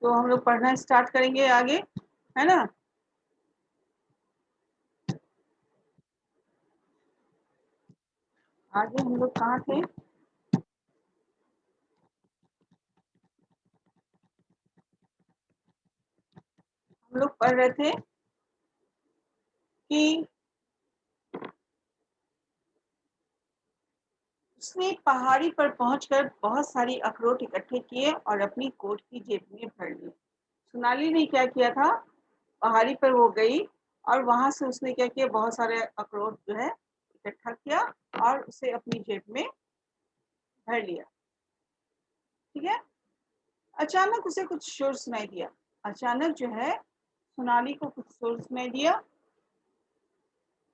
तो हम लोग पढ़ना स्टार्ट करेंगे आगे, है ना। आगे हम लोग कहाँ थे? हम लोग पढ़ रहे थे कि उसने पहाड़ी पर पहुंचकर बहुत सारी अखरोट इकट्ठे किए और अपनी कोट की जेब में भर लिए। सोनाली ने क्या किया था, पहाड़ी पर वो गई और वहां से उसने क्या किया, बहुत सारे अखरोट जो है इकट्ठा किया और उसे अपनी जेब में भर लिया। ठीक है। अचानक उसे कुछ शोर सुनाई दिया। अचानक जो है सोनाली को कुछ शोर सुनाई दिया।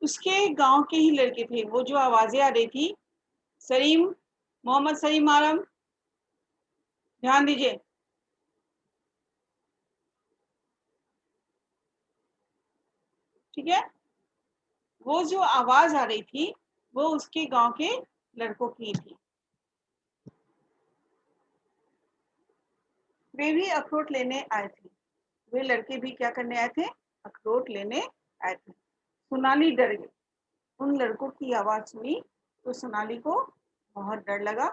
उसके गांव के ही लड़के थे, वो जो आवाजें आ रही थी, सलीम, मोहम्मद सलीम आलम, ध्यान दीजिए। ठीक है। वो जो आवाज आ रही थी वो उसके गांव के लड़कों की थी। वे भी अखरोट लेने आए थे। वे लड़के भी क्या करने आए थे, अखरोट लेने आए थे। सोनाली डर गई। उन लड़कों की आवाज सुनी तो सोनाली को बहुत डर लगा।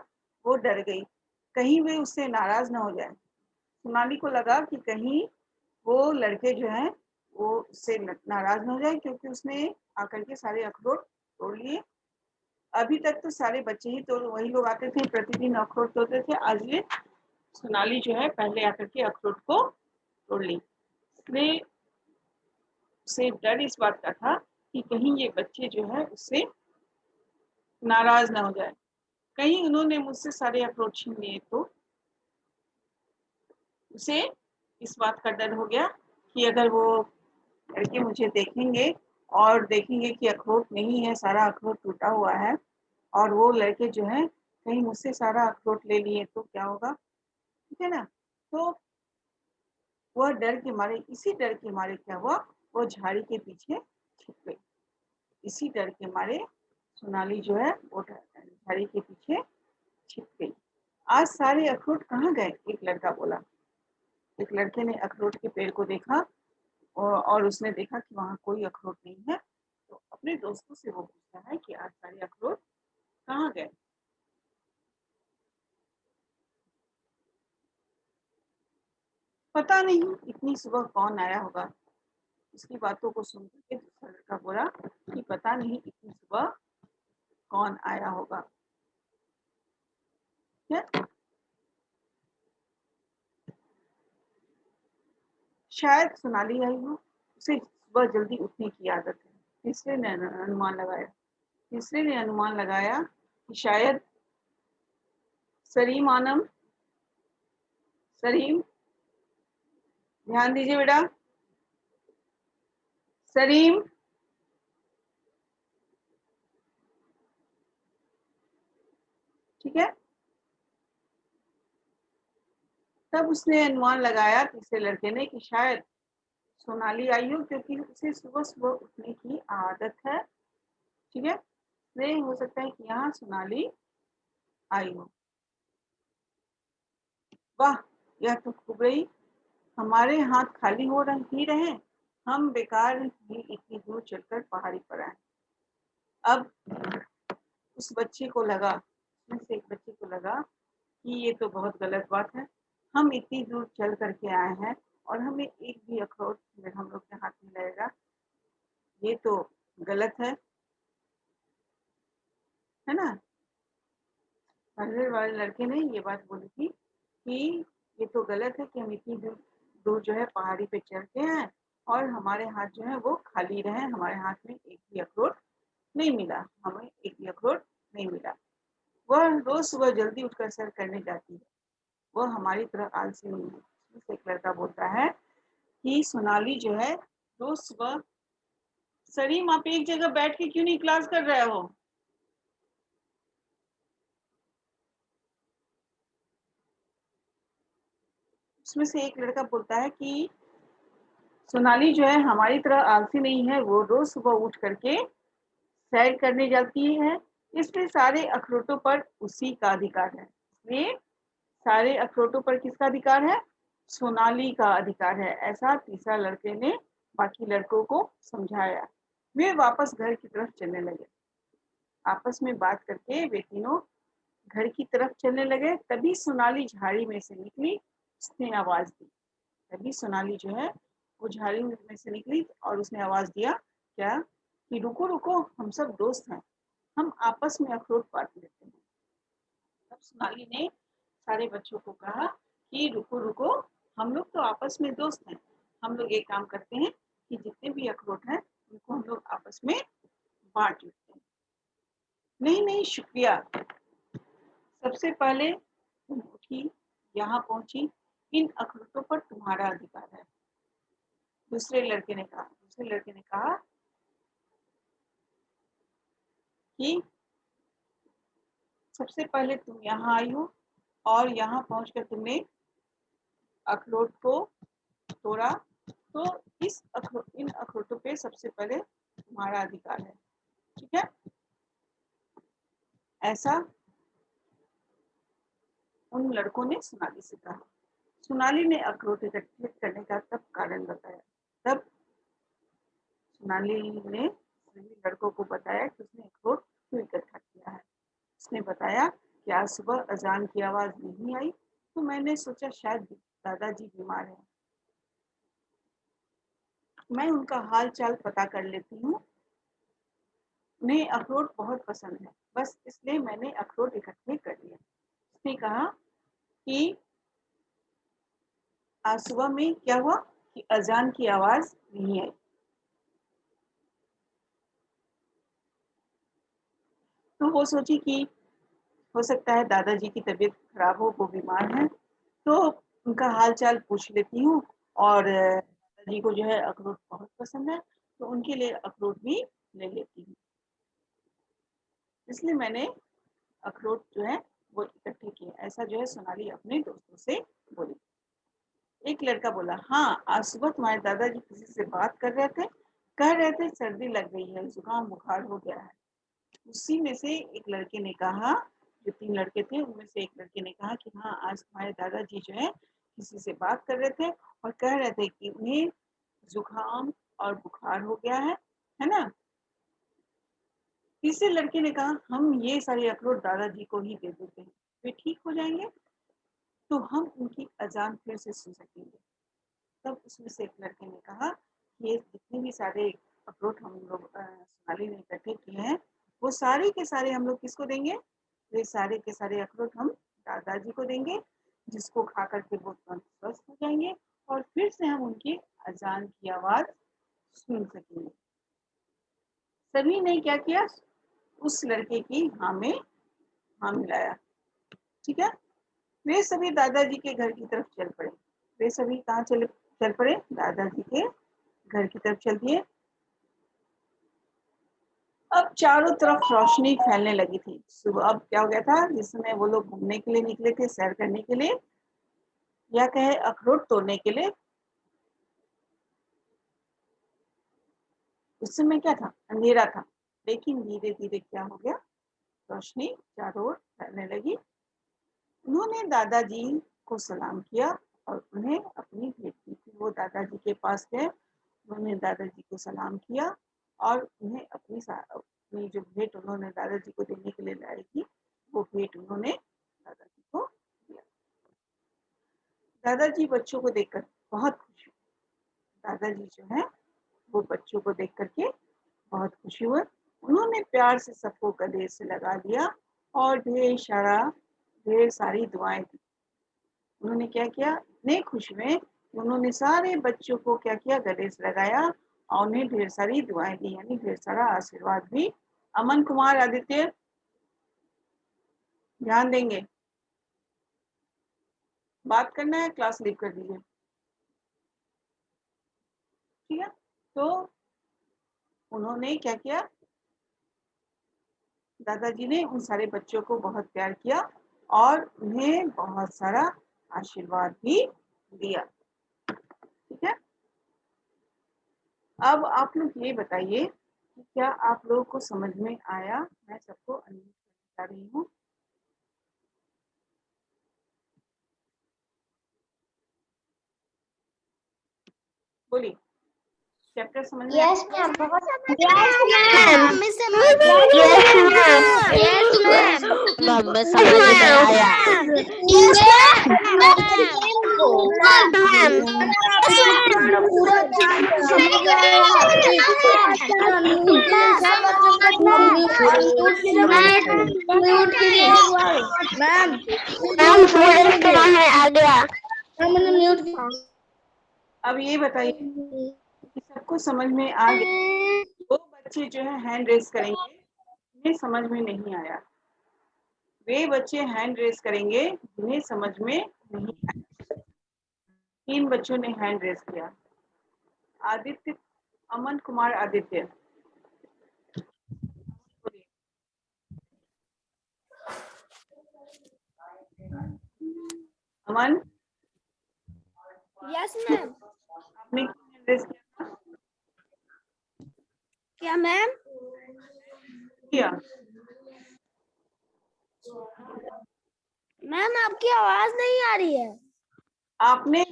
वो डर गई, कहीं वे उससे नाराज ना हो जाए। सोनाली को लगा कि कहीं वो लड़के जो हैं वो उससे नाराज ना हो जाए, क्योंकि उसने आकर के सारे अखरोट तोड़ लिए। अभी तक तो सारे बच्चे ही तो वही लोग आते थे, प्रतिदिन अखरोट तोड़ते थे। आज ये सोनाली जो है पहले आकर के अखरोट को तोड़ ली। इसलिए उसे डर इस बात का था कि कहीं ये बच्चे जो है उससे नाराज ना हो जाए, कहीं उन्होंने मुझसे सारे अखरोट छीन लिए तो। उसे इस बात का डर हो गया कि अगर वो लड़के मुझे देखेंगे और देखेंगे कि अखरोट नहीं है, सारा अखरोट टूटा हुआ है, और वो लड़के जो है कहीं मुझसे सारा अखरोट ले लिए तो क्या होगा। ठीक है ना। तो वह डर के मारे, इसी डर के मारे क्या हुआ, वो झाड़ी के पीछे छिप गई। इसी डर के मारे सोनाली जो है वो झाड़ी के पीछे छिप गई। आज सारे अखरोट कहाँ गए, एक लड़का बोला। एक लड़के ने अखरोट के पेड़ को देखा और उसने देखा कि वहां कोई अखरोट नहीं है। तो अपने दोस्तों से वो पूछता है कि आज सारे अखरोट कहाँ गए। पता नहीं इतनी सुबह कौन आया होगा। उसकी बातों को सुनकर के दूसरा लड़का बोला कि पता नहीं इतनी सुबह कौन आया होगा। है? शायद सोनाली आई हो, उसे सुबह जल्दी उठने की आदत है। तीसरे ने अनुमान लगाया। तीसरे ने अनुमान लगाया कि शायद सलीम आलम, सलीम, ध्यान दीजिए बेटा, सलीम, ठीक है। तब उसने अनुमान लगाया, तीसरे लड़के ने, कि शायद सोनाली आई हो, क्योंकि उसे सुबह सुबह उठने की आदत है। ठीक है। नहीं हो सकता है कि यहाँ सोनाली आई हो। वाह, यह तो खूब रही। हमारे हाथ खाली हो ही रहे, हम बेकार ही इतनी दूर चलकर पहाड़ी पर आए। अब उस बच्चे को लगा, उसमें से एक बच्चे को लगा कि ये तो बहुत गलत बात है। हम इतनी दूर चल करके आए हैं और हमें एक भी अखरोट हम लोग के हाथ में लगेगा, ये तो गलत है ना। पहले वाले लड़के ने ये बात बोली थी कि ये तो गलत है कि हम इतनी दूर दूर जो है पहाड़ी पे चढ़ते हैं और हमारे हाथ जो है वो खाली रहे, हमारे हाथ में एक भी अखरोट नहीं मिला, हमें एक भी अखरोट नहीं मिला। वह रोज सुबह जल्दी उठकर सैर करने जाती है, वह हमारी तरह आलसी नहीं है। एक लड़का बोलता है कि सोनाली जो है रोज सुबह, सलीम आप एक जगह बैठ के क्यों नहीं क्लास कर रहे हो। उसमें से एक लड़का बोलता है कि सोनाली जो है हमारी तरह आलसी नहीं है, वो रोज सुबह उठ करके सैर करने जाती है, इसलिए सारे अखरोटों पर उसी का अधिकार है। इसलिए सारे अखरोटों पर किसका अधिकार है, सोनाली का अधिकार है, ऐसा तीसरा लड़के ने बाकी लड़कों को समझाया। वे वापस घर की तरफ चलने लगे। आपस में बात करके वे तीनों घर की तरफ चलने लगे। तभी सोनाली झाड़ी में से निकली, उसने आवाज दी। तभी सोनाली जो है वो झाड़ी में से निकली और उसने आवाज दिया क्या, कि रुको रुको, हम सब दोस्त हैं, हम आपस में अखरोट बांट लेते हैं। तब सोनाली ने सारे बच्चों को कहा कि रुको रुको, हम लोग तो आपस में दोस्त हैं, हम लोग एक काम करते हैं कि जितने भी अखरोट हैं उनको हम लोग आपस में बांट लेते हैं। नहीं नहीं शुक्रिया, सबसे पहले तुम उठी, यहाँ पहुंची, इन अखरोटों पर तुम्हारा अधिकार है। दूसरे लड़के ने कहा कि सबसे पहले तुम यहाँ आई हो और यहाँ पहुंचकर तुमने अखरोट को तोड़ा, तो इन अखरोटों पे सबसे पहले तुम्हारा अधिकार है, ठीक है। ऐसा उन लड़कों ने सोनाली से कहा। सोनाली ने अखरोट इकट्ठे करने का तब कारण बताया। तब सोनाली ने सभी लड़कों को बताया कि उसने अखरोट क्यों इकट्ठा किया है। उसने बताया कि आज सुबह अजान की आवाज नहीं आई तो मैंने सोचा शायद दादाजी बीमार हैं, मैं उनका हाल चाल पता कर लेती हूँ। उन्हें अखरोट बहुत पसंद है, बस इसलिए मैंने अखरोट इकट्ठे कर लिए। उसने कहा कि आज सुबह में क्या हुआ कि अजान की आवाज नहीं आई, तो वो सोची कि हो सकता है दादाजी की तबीयत खराब हो, वो बीमार हैं, तो उनका हाल चाल पूछ लेती हूँ। और दादाजी को जो है अखरोट बहुत पसंद है, तो उनके लिए अखरोट भी ले लेती हूँ, इसलिए मैंने अखरोट जो है वो इकट्ठे किए। ऐसा जो है सोनाली अपने दोस्तों से बोली। एक लड़का बोला, हाँ आज सुबह तुम्हारे दादाजी किसी से बात कर रहे थे, कह रहे थे सर्दी लग गई है, जुकाम बुखार हो गया है। उसी में से एक लड़के ने कहा, जो 3 लड़के थे उनमें से एक लड़के ने कहा कि हाँ आज तुम्हारे दादाजी जो है किसी से बात कर रहे थे और कह रहे थे कि उन्हें जुकाम और बुखार हो गया है ना। तीसरे लड़के ने कहा, हम ये सारे अखरोट दादाजी को ही दे देते हैं, वे ठीक हो जाएंगे तो हम उनकी अजान फिर से सुन सकेंगे। तब उसमें से एक लड़के ने कहा, ये जितने भी सारे अखरोट हम लोग सोनाली ने इकट्ठे किए हैं, वो सारे के सारे हम लोग किसको देंगे, वे सारे के सारे अखरोट हम दादाजी को देंगे, जिसको खा करके वो तुरंत स्वस्थ हो जाएंगे और फिर से हम उनकी अजान की आवाज सुन सकेंगे। सभी ने क्या किया, उस लड़के की हाँ में हाँ मिलाया, ठीक है। वे सभी दादाजी के घर की तरफ चल पड़े। वे सभी कहाँ चल पड़े, दादाजी के घर की तरफ चल दिए। अब चारों तरफ रोशनी फैलने लगी थी। सुबह अब क्या हो गया था, जिस समय वो लोग घूमने के लिए निकले थे, सैर करने के लिए या कहे अखरोट तोड़ने के लिए, उस समय क्या था, अंधेरा था। लेकिन धीरे धीरे क्या हो गया, रोशनी चारों ओर फैलने लगी। उन्होंने दादाजी को सलाम किया और उन्हें अपनी भेंट दी थी। वो दादाजी के पास गए, उन्होंने दादाजी को सलाम किया और उन्हें अपनी जो भेंट उन्होंने दादाजी को देने के लिए लाई थी, वो भेंट उन्होंने दादाजी को दिया। दादाजी बच्चों को देखकर बहुत खुश हुए। दादाजी जो है वो बच्चों को देख करके बहुत खुशी हुए। उन्होंने प्यार से सबको गले से लगा लिया और ढेर सारी दुआएं दी। उन्होंने क्या किया, इतने खुश हुए कि उन्होंने सारे बच्चों को क्या किया, गले से लगाया और उन्हें ढेर सारी दुआएं दी, यानी ढेर सारा आशीर्वाद भी। अमन कुमार आदित्य ध्यान देंगे, बात करना है क्लास लीव कर दीजिए, ठीक है। तो उन्होंने क्या किया, दादाजी ने उन सारे बच्चों को बहुत प्यार किया और उन्हें बहुत सारा आशीर्वाद भी दिया, ठीक है। अब आप लोग ये बताइए कि क्या आप लोगों को समझ में आया। मैं सबको अनम्यूट करना चाह रही हूँ। बोलिए, चैप्टर समझ में यस मैम, बहुत समझ यस में आ मैम, गया, मम्मी समझ में यस आ मैम, गया। यस मैम, मम्मी समझ में आया। यस मैम पूरा समझ आया। क्या मतलब म्यूट कीजिए एक बार मैम, आ गया। मैंने म्यूट अब ये बताइए कि सबको समझ में आ गया। दो बच्चे जो है हैंड रेस करेंगे, जिन्हें समझ में नहीं आया। वे बच्चे हैंड रेस करेंगे जिन्हें समझ में नहीं आया। 3 बच्चों ने हैंड रेस किया। आदित्य, अमन कुमार आदित्य। अमन, यस मैम। आपने हैंड रेस किया था? क्या मैम? किया। मैम आपकी आवाज नहीं आ रही है। आपने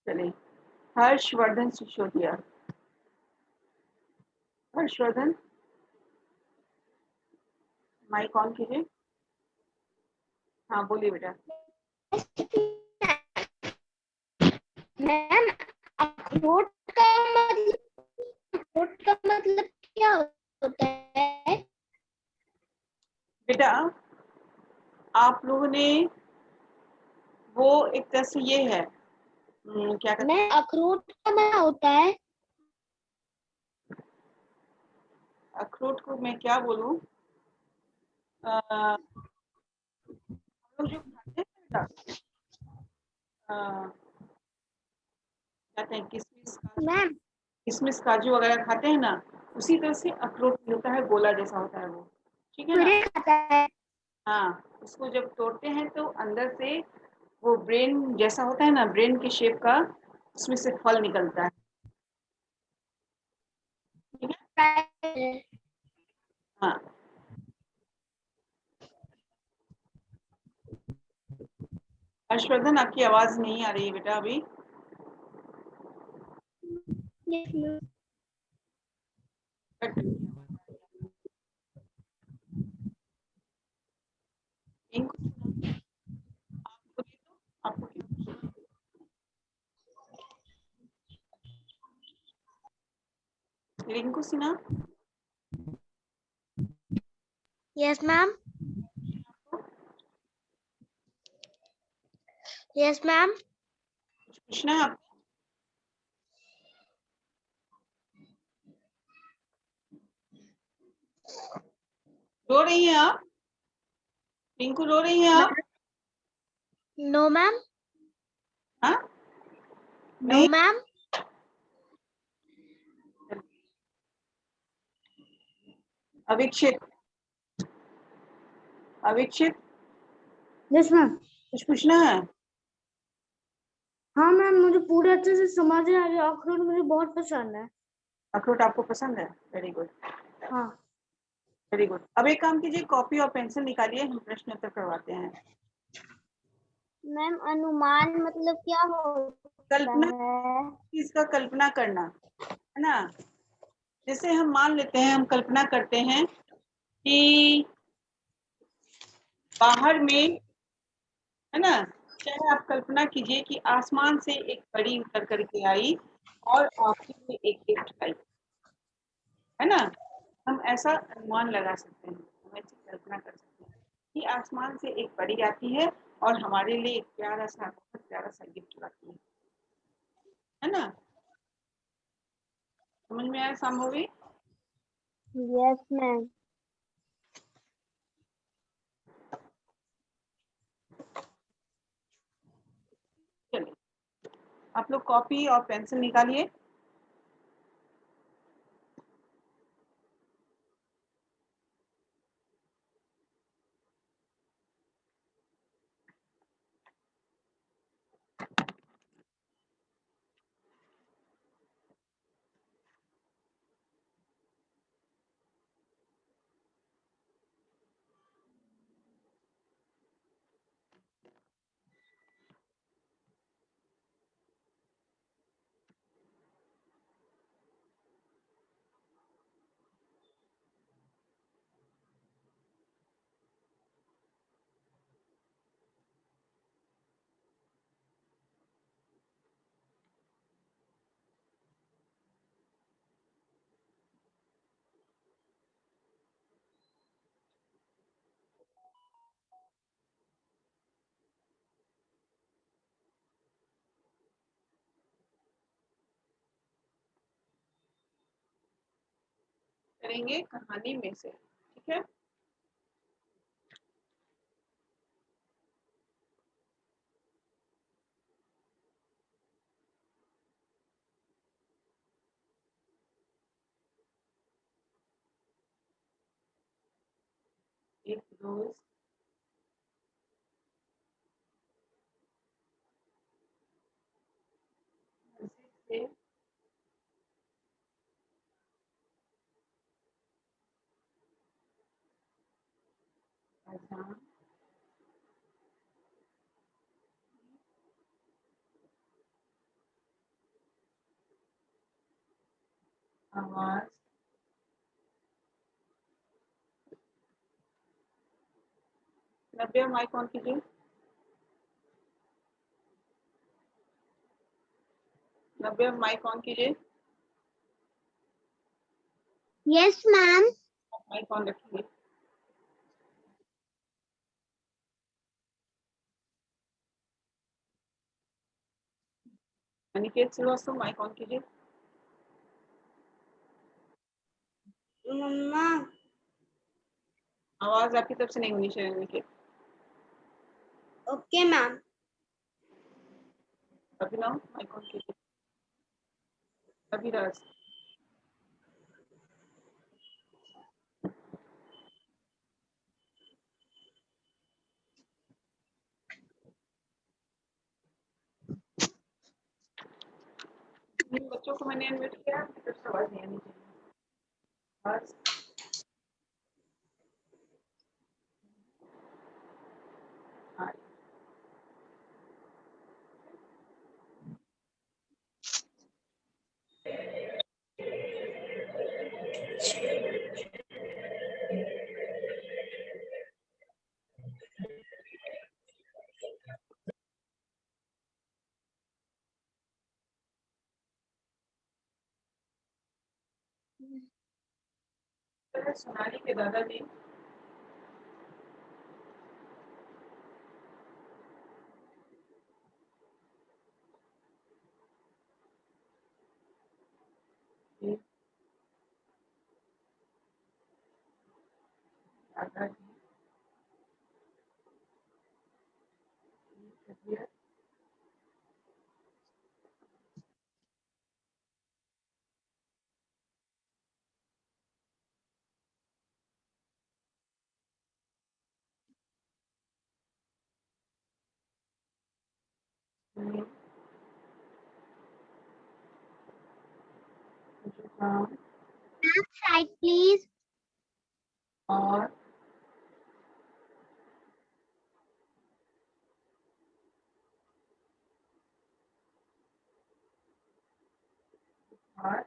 चलिए, हर्षवर्धन सिसोदिया। हर्षवर्धन, माइक ऑन कीजिए। हाँ बोलिए बेटा। मैम अखरोट का मतलब क्या होता है? बेटा, आप लोगों ने वो एक तरह से ये है, क्या कहते हैं, मैं अखरोट का क्या होता है? अखरोट को मैं क्या बोलूं, हम लोग जो खाते हैं बेटा, कहते हैं मैम किशमिश काजू वगैरह खाते हैं ना, उसी तरह से अखरोट भी होता है, गोला जैसा होता है वो, ठीक है ना। मेरे खाता है। हाँ, उसको जब तोड़ते हैं तो अंदर से वो ब्रेन जैसा होता है ना, ब्रेन के शेप का उसमें से फल निकलता है, ठीक है। हाँ, हर्षवर्धन आपकी आवाज नहीं आ रही है बेटा अभी। कट कट की आवाज आ रही है। इनको सुना, आप बोलिए तो आपको क्या पूछना है? Rinku Sinha, yes ma'am. Yes ma'am. कुछ पूछना है आपको? रो रही हैं आप? रिंकू रो रही हैं आप? No ma'am. हाँ, नो नहीं। Ma'am. Avikshit, Avikshit, yes ma'am. कुछ पूछना है? हाँ मैम, मुझे पूरे अच्छे से समझ आ रही है। अखरोट मुझे बहुत पसंद है। अखरोट आपको पसंद है? वेरी गुड, हाँ वेरी गुड। अब एक काम कीजिए, कॉपी और पेंसिल निकालिए, हम प्रश्न उत्तर करवाते हैं। मैम अनुमान मतलब क्या होता कल्पना, है? चीज का कल्पना करना, है ना। जैसे हम मान लेते हैं, हम कल्पना करते हैं कि बाहर में, है ना, चाहे आप कल्पना कीजिए कि आसमान से एक परी उतर करके आई और आपके लिए एक गिफ्ट लाई, है ना। हम ऐसा अनुमान लगा सकते हैं, हम ऐसी कल्पना कर सकते हैं कि आसमान से एक परी आती है और हमारे लिए एक प्यारा सा, बहुत प्यारा सा गिफ्ट लाती है ना। समझ में आया संभवी? Yes ma'am. चलिए, आप लोग कॉपी और पेंसिल निकालिए। करेंगे कहानी में से, ठीक है। एक रोज मस्जिद से अजान आवाज नब्बे माइक ऑन कीजिए। नब्बे माइक ऑन कीजिए। Yes ma'am. माइक ऑन रखिए। अनिकेत श्रीवास्तव माइक ऑन कीजिए। मम्मा आवाज आपकी तरफ से नहीं होनी चाहिए Aniket. Okay ma'am. Abhinav mic on कीजिए। अभिराज इन बच्चों को मैंने इनवाइट किया, आपकी तरफ से आवाज नहीं आनी चाहिए। आवाज हाँ। सोनाली के दादाजी दादाजी की तबीयत में जुकाम साइड प्लीज। और बुखार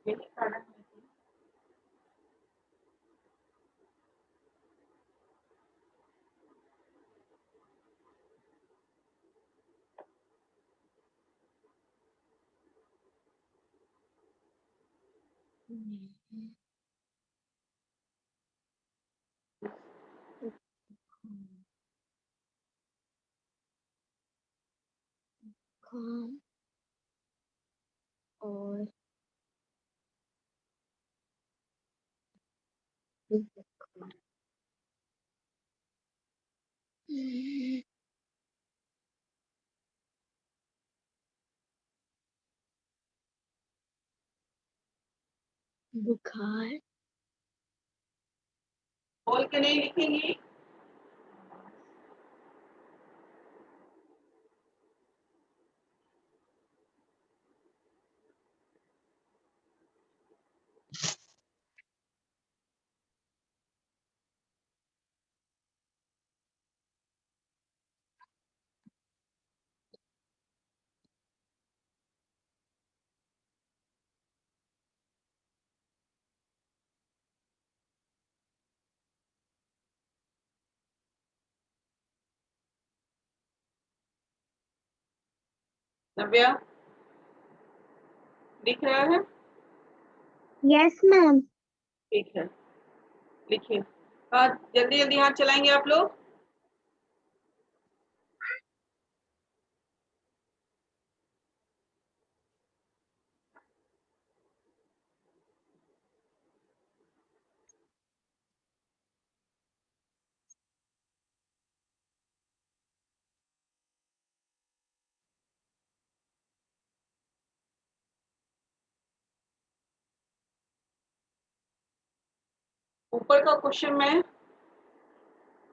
यही कारण है कि और बुखार बोल के नहीं लिखेंगी। नव्या दिख रहा है? Yes ma'am. ठीक है, लिखिए। जल्दी जल्दी हाथ चलाएंगे आप लोग। ऊपर का क्वेश्चन मैं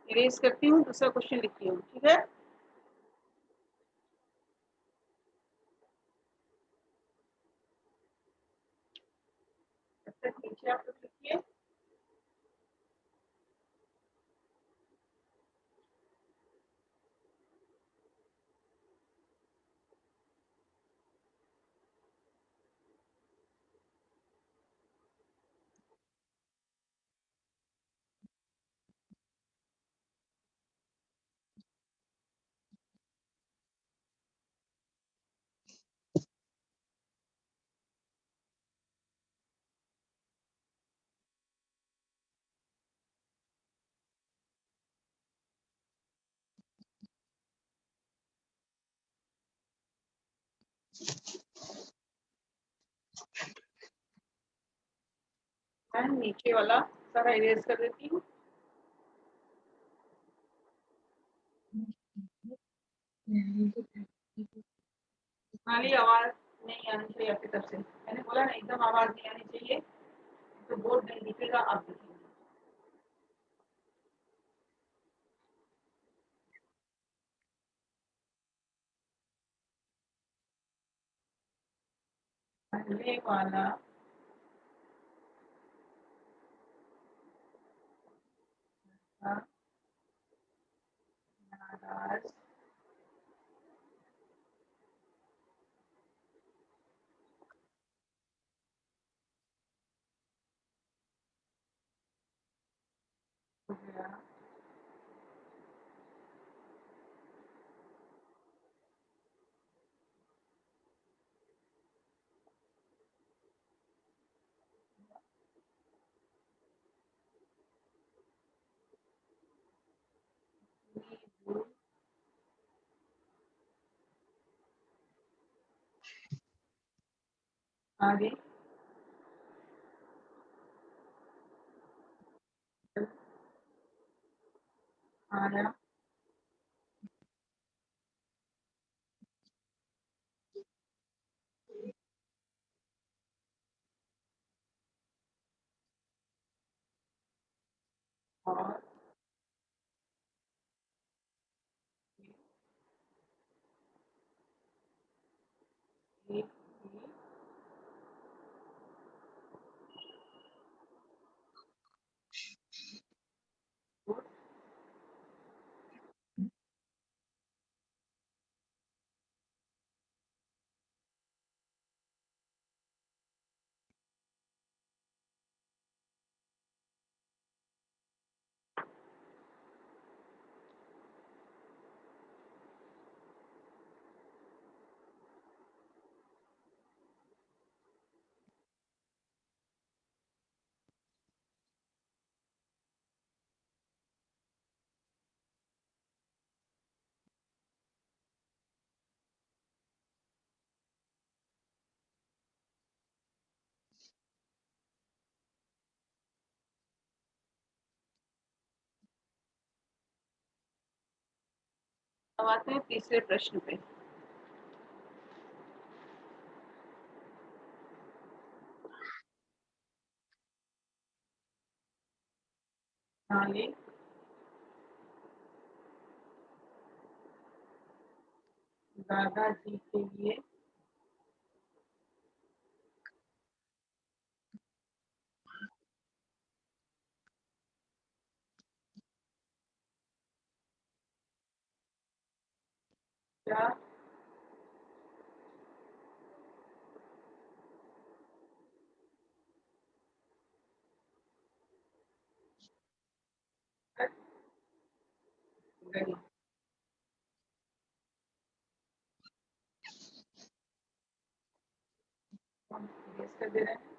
इरेज करती हूँ, दूसरा क्वेश्चन लिखती हूँ, ठीक है। तब तक नीचे आप लोग लिखिए। मैं नीचे वाला सारा इरेज कर देती हूँ। खाली आवाज नहीं आनी चाहिए आपकी तरफ से, मैंने बोला ना एकदम आवाज नहीं आनी चाहिए, तो बोर्ड नहीं दिखेगा, आप दिखेंगे। पहले वाला नाराज हो गया, भूल आगे आया, और एक गुड अब आते हैं तीसरे प्रश्न पे। नाले दादाजी के लिए क्या गई, हम इरेज कर दे रहे हैं।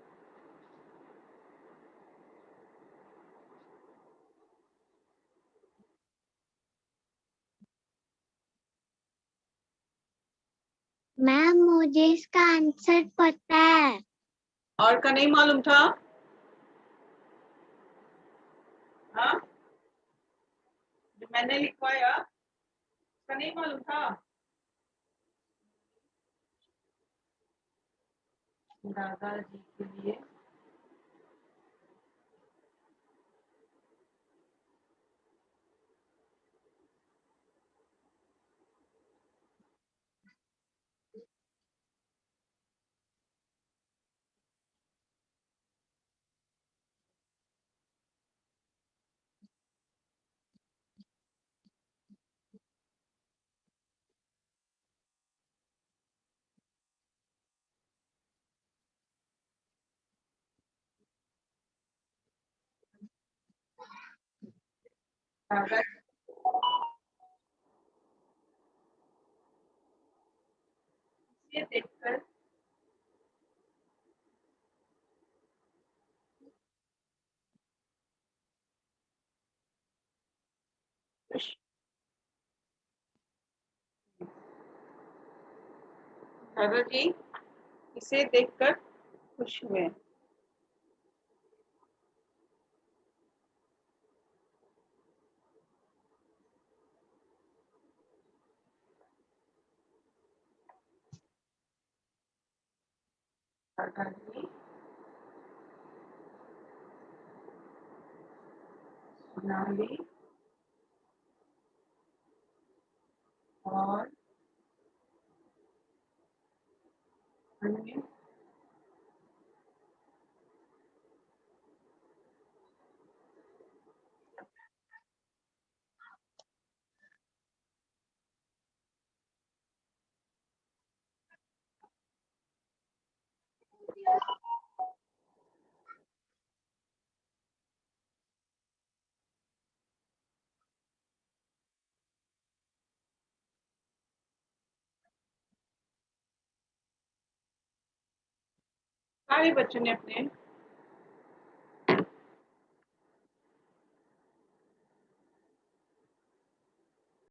मैम मुझे इसका आंसर पता है। और का नहीं मालूम था? हाँ, जो मैंने लिखवाया उसका नहीं मालूम था? दादाजी के लिए राधा इसे देखकर खुश दादाजी इसे देखकर खुश हुए। दादाजी सोनाली और अन्य सारे बच्चों ने अपने